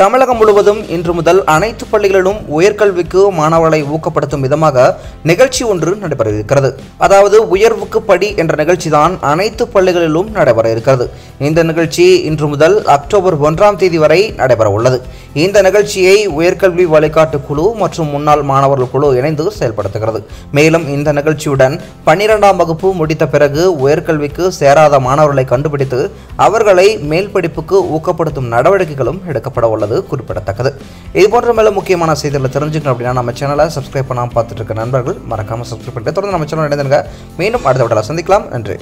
தமிழகம் முழுவதும் இன்று முதல் அனைத்து பள்ளிகளிலும் உயர்கல்விக்கு மாணவர்களை ஊக்கப்படுத்தும் விதமாக நிகழ்ச்சி ஒன்று நடைபெற இருக்கிறது. அதாவது உயர்வுக்கு படி என்ற நிகழ்ச்சி தான் அனைத்து பள்ளிகளிலும் நடைபெற இருக்கிறது. இந்த நிகழ்ச்சி இன்று முதல் அக்டோபர் 1ஆம் தேதி வரை நடைபெற உள்ளது. இந்த நிகழ்ச்சியை உயர்கல்வி வழிகாட்டு குழு மற்றும் முன்னாள் மாணவர்கள் குழு இணைந்து செயல்படுத்துகிறது. மேலும் இந்த நிகழ்ச்சியுடன் 12ஆம் வகுப்பு முடித்த பிறகு உயர்கல்விக்கு சேராத மாணவர்களை கண்டுபிடித்து அவர்களை மேல் படிப்புக்கு ஊக்கப்படுத்தும் நடவடிக்கைகளும் எடுக்கப்பட உள்ளது குறிப்பிடத்தக்கது. இதுபோன்ற மேலும் முக்கியமான செய்திகளை தெரிஞ்சுக்கணும் அப்படின்னா நம்ம சேனலை சப்ஸ்கிரைப் பண்ணாமல் பார்த்துட்டு இருக்க நண்பர்கள் மறக்காமல் சப்ஸ்கிரைப் பண்ணிட்டு தொடர்ந்து நம்ம சேனல் இணைந்துங்க. மீண்டும் அடுத்த விடல சந்திக்கலாம். நன்றி.